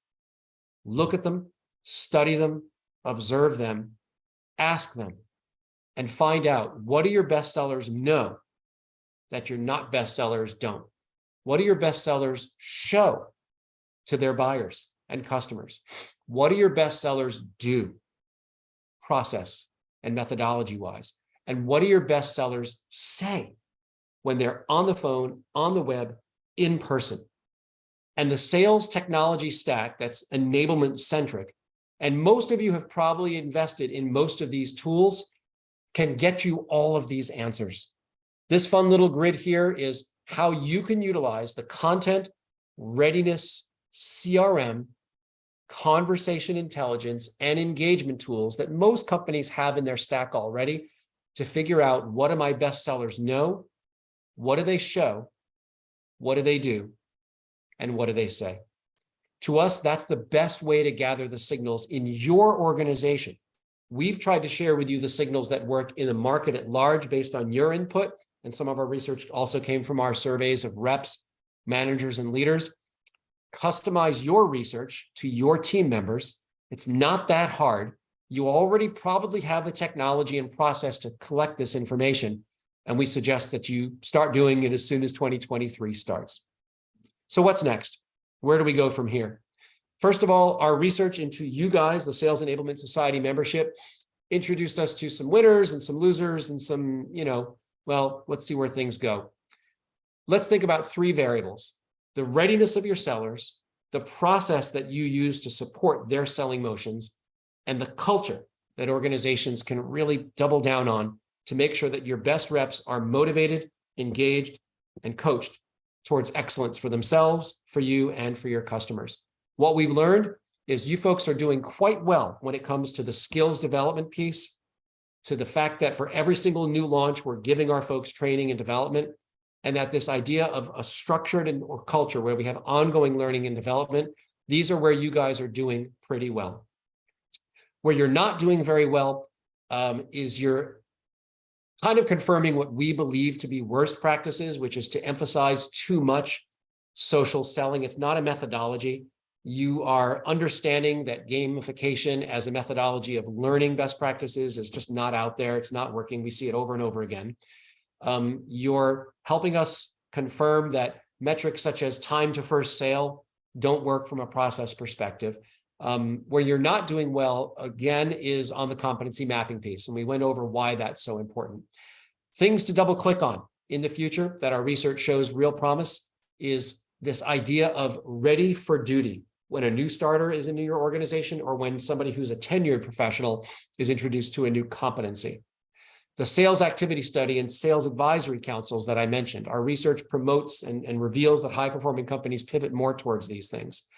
Look at them, study them, observe them, ask them, and find out what do your best sellers know that your not best sellers don't? What do your best sellers show to their buyers and customers? What do your best sellers do, process and methodology wise? And what do your best sellers say when they're on the phone, on the web, in person? And the sales technology stack that's enablement centric, and most of you have probably invested in most of these tools, can get you all of these answers. This fun little grid here is how you can utilize the content, readiness, CRM, conversation intelligence, and engagement tools that most companies have in their stack already to figure out what do my best sellers know, what do they show, what do they do, and what do they say. To us, that's the best way to gather the signals in your organization. We've tried to share with you the signals that work in the market at large based on your input. And some of our research also came from our surveys of reps, managers, and leaders. Customize your research to your team members. It's not that hard. You already probably have the technology and process to collect this information. And we suggest that you start doing it as soon as 2023 starts. So what's next? Where do we go from here? First of all, our research into you guys, the Sales Enablement Society membership, introduced us to some winners and some losers and some, well, let's see where things go. Let's think about 3 variables: the readiness of your sellers, the process that you use to support their selling motions, and the culture that organizations can really double down on to make sure that your best reps are motivated, engaged, and coached towards excellence for themselves, for you, and for your customers. What we've learned is you folks are doing quite well when it comes to the skills development piece, to the fact that for every single new launch, we're giving our folks training and development, and that this idea of a structured or culture where we have ongoing learning and development, these are where you guys are doing pretty well. Where you're not doing very well is you're kind of confirming what we believe to be worst practices, which is to emphasize too much social selling. It's not a methodology. You are understanding that gamification as a methodology of learning best practices is just not out there. It's not working. We see it over and over again. You're helping us confirm that metrics such as time to first sale don't work from a process perspective. Where you're not doing well, again, is on the competency mapping piece. And we went over why that's so important. Things to double click on in the future that our research shows real promise is this idea of ready for duty when a new starter is in your organization or when somebody who's a tenured professional is introduced to a new competency. The sales activity study and sales advisory councils that I mentioned, our research promotes and reveals that high-performing companies pivot more towards these things.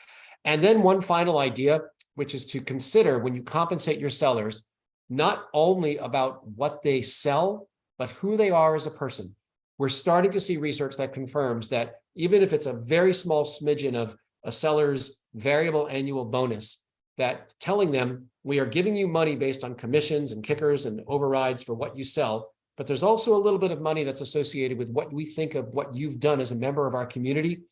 And then one final idea, which is to consider when you compensate your sellers, not only about what they sell, but who they are as a person. We're starting to see research that confirms that even if it's a very small smidgen of a seller's variable annual bonus, that telling them we are giving you money based on commissions and kickers and overrides for what you sell, but there's also a little bit of money that's associated with what we think of what you've done as a member of our community.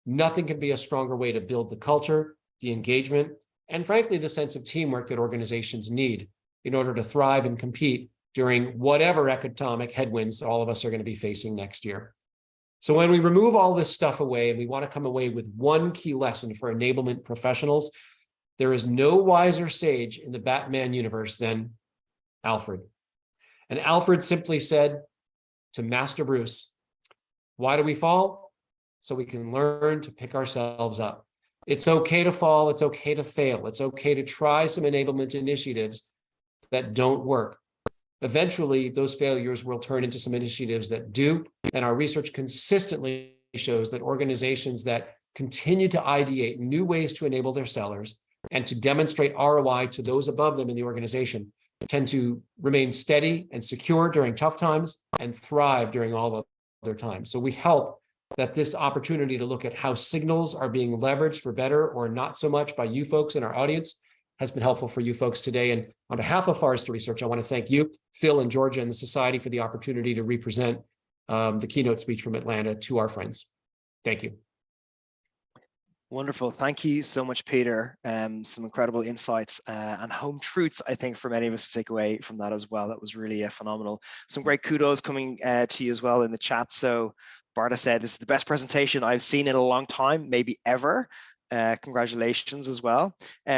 Nothing can be a stronger way to build the culture, the engagement, and frankly, the sense of teamwork that organizations need in order to thrive and compete during whatever economic headwinds all of us are going to be facing next year. So when we remove all this stuff away and we want to come away with one key lesson for enablement professionals, there is no wiser sage in the Batman universe than Alfred. And Alfred simply said to Master Bruce, why do we fall? So we can learn to pick ourselves up. It's okay to fall. It's okay to fail. It's okay to try some enablement initiatives that don't work. Eventually, those failures will turn into some initiatives that do. And our research consistently shows that organizations that continue to ideate new ways to enable their sellers and to demonstrate ROI to those above them in the organization tend to remain steady and secure during tough times and thrive during all other times. So we hope that this opportunity to look at how signals are being leveraged for better or not so much by you folks in our audience has been helpful for you folks today. And on behalf of Forrester Research, I want to thank you, Phil and Georgia and the Society for the opportunity to represent the keynote speech from Atlanta to our friends. Thank you. Wonderful. Thank you so much, Peter. Some incredible insights and home truths, I think, for many of us to take away from that as well. That was really phenomenal. Some great kudos coming to you as well in the chat. So Barta said, this is the best presentation I've seen in a long time, maybe ever. Congratulations as well.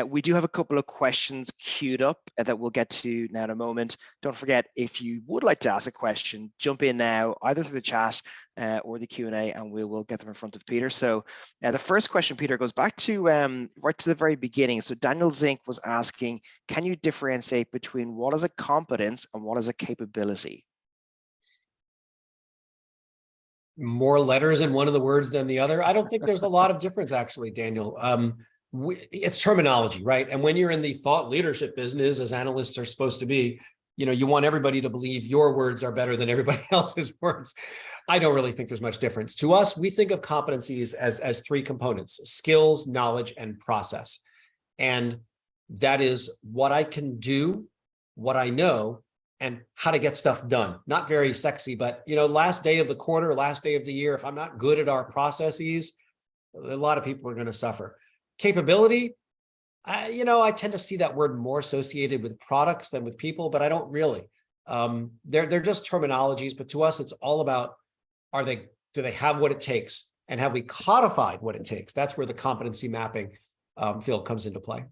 We do have a couple of questions queued up that we'll get to now in a moment. Don't forget, if you would like to ask a question, jump in now, either through the chat or the Q&A, and we will get them in front of Peter. So the first question, Peter, goes back to right to the very beginning. So Daniel Zink was asking, can you differentiate between what is a competence and what is a capability? More letters in one of the words than the other. I don't think there's a lot of difference, actually, Daniel. It's terminology, right? And when you're in the thought leadership business, as analysts are supposed to be, you want everybody to believe your words are better than everybody else's words. I don't really think there's much difference. To us, we think of competencies as three components: skills, knowledge, and process. And that is what I can do, what I know, and how to get stuff done. Not very sexy, but last day of the quarter, last day of the year, if I'm not good at our processes, a lot of people are going to suffer. Capability, I tend to see that word more associated with products than with people, but I don't really. They're just terminologies, but to us, it's all about, do they have what it takes? And have we codified what it takes? That's where the competency mapping field comes into play.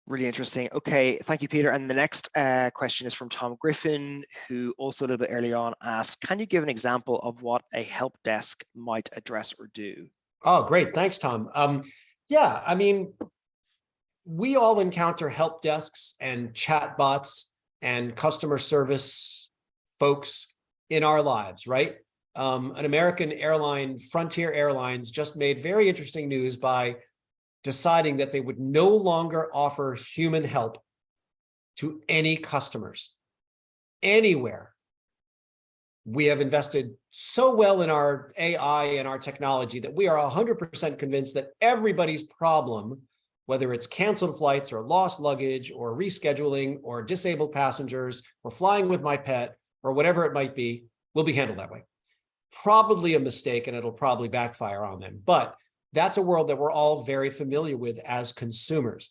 Really interesting. Okay, thank you, Peter. And the next question is from Tom Griffin, who also a little bit earlier on asked, can you give an example of what a help desk might address or do? Oh, great. Thanks, Tom. Yeah, I mean, we all encounter help desks and chat bots and customer service folks in our lives, right? An American airline, Frontier Airlines, just made very interesting news by deciding that they would no longer offer human help to any customers anywhere. We have invested so well in our AI and our technology that we are 100% convinced that everybody's problem, whether it's canceled flights or lost luggage or rescheduling or disabled passengers or flying with my pet or whatever it might be, will be handled that way. Probably a mistake, and it'll probably backfire on them. But That's a world that we're all very familiar with as consumers.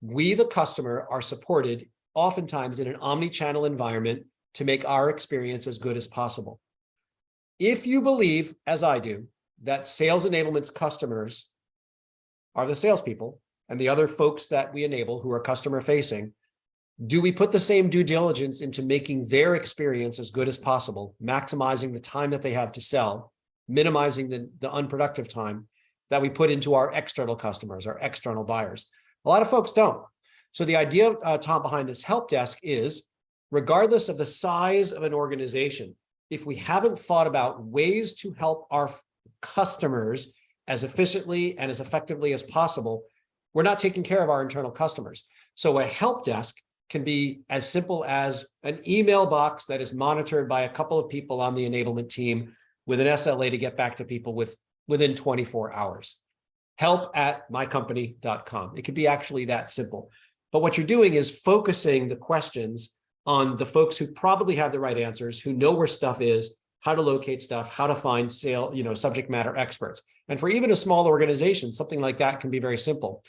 We, the customer, are supported oftentimes in an omni-channel environment to make our experience as good as possible. If you believe, as I do, that sales enablement's customers are the salespeople and the other folks that we enable who are customer facing, do we put the same due diligence into making their experience as good as possible, maximizing the time that they have to sell, minimizing the unproductive time that we put into our external customers, our external buyers? A lot of folks don't. So the idea, Tom, behind this help desk is, regardless of the size of an organization, if we haven't thought about ways to help our customers as efficiently and as effectively as possible, we're not taking care of our internal customers. So a help desk can be as simple as an email box that is monitored by a couple of people on the enablement team with an SLA to get back to people within 24 hours. help@mycompany.com. It could be actually that simple. But what you're doing is focusing the questions on the folks who probably have the right answers, who know where stuff is, how to locate stuff, how to find subject matter experts. And for even a small organization, something like that can be very simple.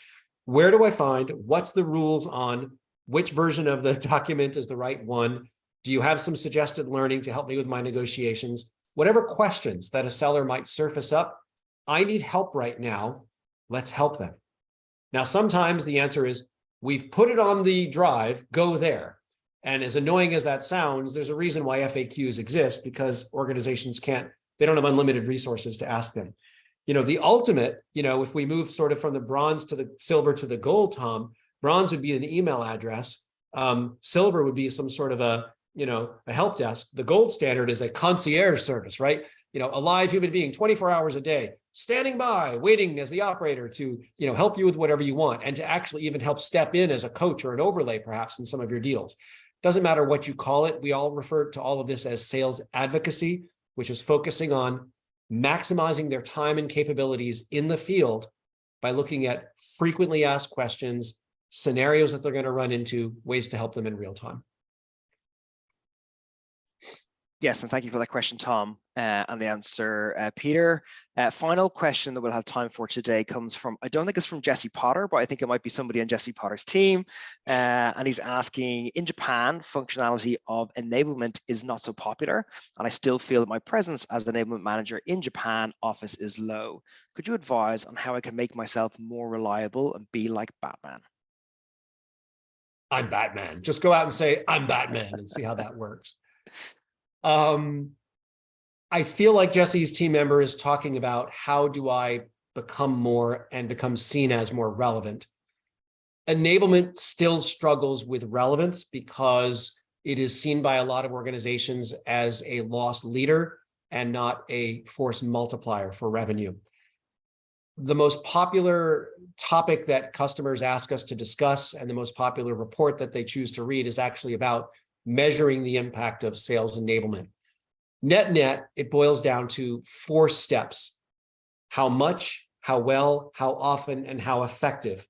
Where do I find, what's the rules on which version of the document is the right one? Do you have some suggested learning to help me with my negotiations? Whatever questions that a seller might surface up, I need help right now. Let's help them. Now, sometimes the answer is, we've put it on the drive, go there. And as annoying as that sounds, there's a reason why FAQs exist, because organizations they don't have unlimited resources to ask them. The ultimate, if we move sort of from the bronze to the silver to the gold, Tom, bronze would be an email address. Silver would be some sort of a help desk. The gold standard is a concierge service, right? A live human being, 24 hours a day, standing by, waiting as the operator to, help you with whatever you want, and to actually even help step in as a coach or an overlay, perhaps, in some of your deals. Doesn't matter what you call it. We all refer to all of this as sales advocacy, which is focusing on maximizing their time and capabilities in the field by looking at frequently asked questions, scenarios that they're going to run into, ways to help them in real time. Yes, and thank you for that question, Tom, and the answer, Peter. Final question that we'll have time for today comes from, I don't think it's from Jesse Potter, but I think it might be somebody on Jesse Potter's team. And he's asking, in Japan, functionality of enablement is not so popular, and I still feel that my presence as an enablement manager in Japan office is low. Could you advise on how I can make myself more reliable and be like Batman? I'm Batman. Just go out and say, I'm Batman, and see how that works. I feel like Jesse's team member is talking about, how do I become more and become seen as more relevant? Enablement still struggles with relevance because it is seen by a lot of organizations as a lost leader and not a force multiplier for revenue. The most popular topic that customers ask us to discuss, and the most popular report that they choose to read, is actually about measuring the impact of sales enablement. Net, it boils down to 4 steps. How much, how well, how often, and how effective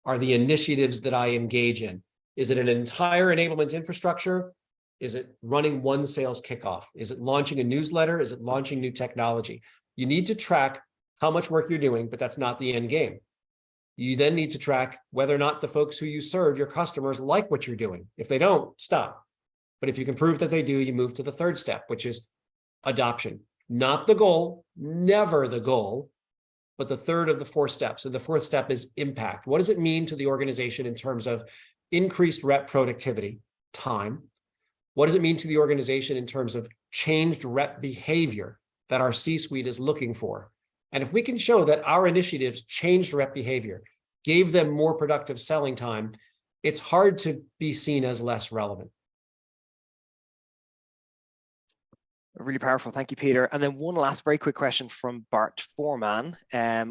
are the initiatives that I engage in? Is it an entire enablement infrastructure? Is it running one sales kickoff? Is it launching a newsletter? Is it launching new technology? You need to track how much work you're doing, but that's not the end game. You then need to track whether or not the folks who you serve, your customers, like what you're doing. If they don't, stop. But if you can prove that they do, you move to the 3rd step, which is adoption. Not the goal, never the goal, but the 3rd of the 4 steps. And the 4th step is impact. What does it mean to the organization in terms of increased rep productivity, time? What does it mean to the organization in terms of changed rep behavior that our C-suite is looking for? And if we can show that our initiatives changed rep behavior, gave them more productive selling time, it's hard to be seen as less relevant. Really powerful. Thank you, Peter. And then one last very quick question from Bart Foreman,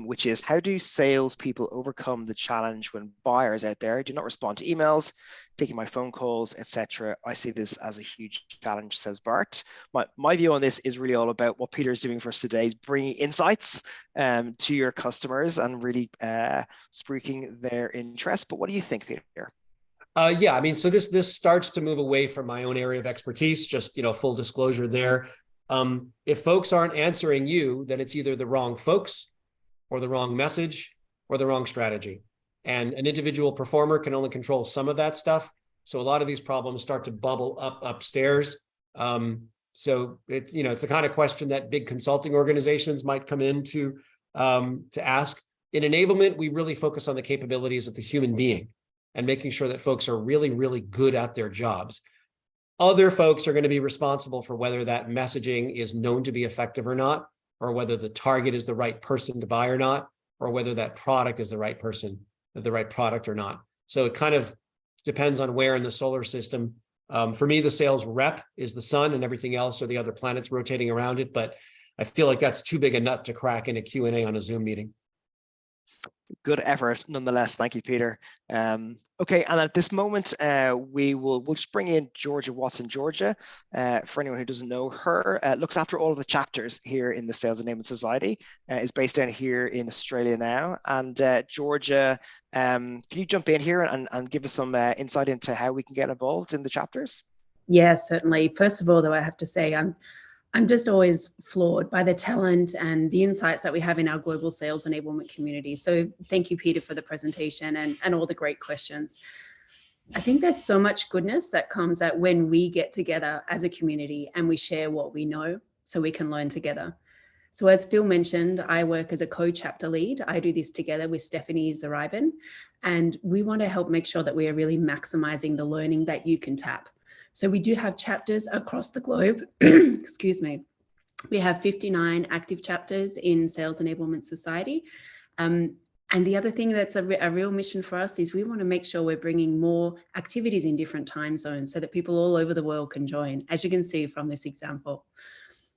which is, how do salespeople overcome the challenge when buyers out there do not respond to emails, taking my phone calls, etc.? I see this as a huge challenge, says Bart. My view on this is really all about what Peter is doing for us today, is bringing insights to your customers and really spruiking their interest. But what do you think, Peter? Yeah, I mean, so this starts to move away from my own area of expertise, just, full disclosure there. If folks aren't answering you, then it's either the wrong folks or the wrong message or the wrong strategy. And an individual performer can only control some of that stuff. So a lot of these problems start to bubble up upstairs. So it's the kind of question that big consulting organizations might come in to ask. In enablement, we really focus on the capabilities of the human being and making sure that folks are really, really good at their jobs. Other folks are going to be responsible for whether that messaging is known to be effective or not, or whether the target is the right person to buy or not, or whether that product is the right person, the right product or not. So it kind of depends on where in the solar system. For me, the sales rep is the sun, and everything else are the other planets rotating around it. But I feel like that's too big a nut to crack in a Q&A on a Zoom meeting. Good effort, nonetheless. Thank you, Peter. Okay, and at this moment, we'll just bring in Georgia Watson. Georgia, for anyone who doesn't know her, looks after all of the chapters here in the Sales Enablement Society. Is based down here in Australia now. And Georgia, can you jump in here and give us some insight into how we can get involved in the chapters? Yeah, certainly. First of all, though, I have to say I'm just always floored by the talent and the insights that we have in our global sales enablement community. So thank you, Peter, for the presentation and all the great questions. I think there's so much goodness that comes out when we get together as a community and we share what we know so we can learn together. So as Phil mentioned, I work as a co-chapter lead. I do this together with Stephanie Zaribin, and we want to help make sure that we are really maximizing the learning that you can tap. So we do have chapters across the globe. Excuse me. We have 59 active chapters in Sales Enablement Society. And the other thing that's a real mission for us is we want to make sure we're bringing more activities in different time zones so that people all over the world can join, as you can see from this example.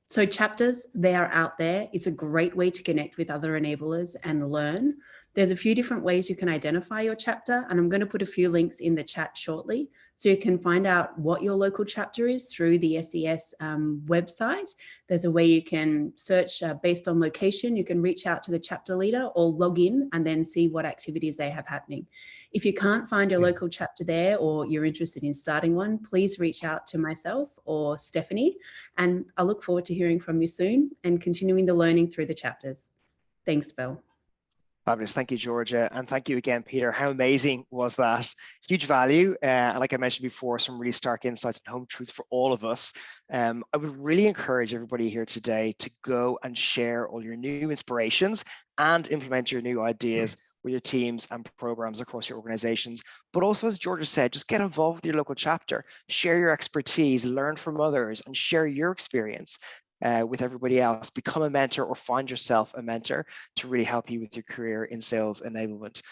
So chapters, they are out there. It's a great way to connect with other enablers and learn. There's a few different ways you can identify your chapter, and I'm going to put a few links in the chat shortly so you can find out what your local chapter is through the SES website. There's a way you can search based on location. You can reach out to the chapter leader or log in and then see what activities they have happening. If you can't find your local chapter there, or you're interested in starting one, please reach out to myself or Stephanie, and I look forward to hearing from you soon and continuing the learning through the chapters. Thanks, Phil. Fabulous. Thank you, Georgia. And thank you again, Peter. How amazing was that? Huge value. And like I mentioned before, some really stark insights and home truths for all of us. I would really encourage everybody here today to go and share all your new inspirations and implement your new ideas with your teams and programs across your organizations. But also, as Georgia said, just get involved with your local chapter, share your expertise, learn from others, and share your experience with everybody else. Become a mentor or find yourself a mentor to really help you with your career in sales enablement.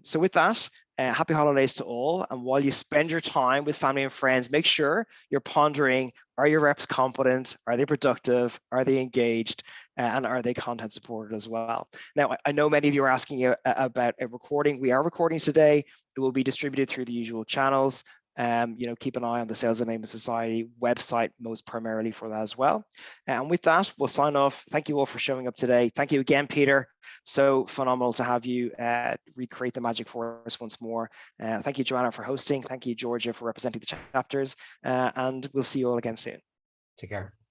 So with that, happy holidays to all. And while you spend your time with family and friends, make sure you're pondering, are your reps competent? Are they productive? Are they engaged? And are they content supported as well? Now, I know many of you are asking about a recording. We are recording today. It will be distributed through the usual channels. Keep an eye on the Sales Enablement Society website most primarily for that as well. And with that, we'll sign off. Thank you all for showing up today. Thank you again, Peter. So phenomenal to have you recreate the magic for us once more. Thank you, Joanna, for hosting. Thank you, Georgia, for representing the chapters. And we'll see you all again soon. Take care.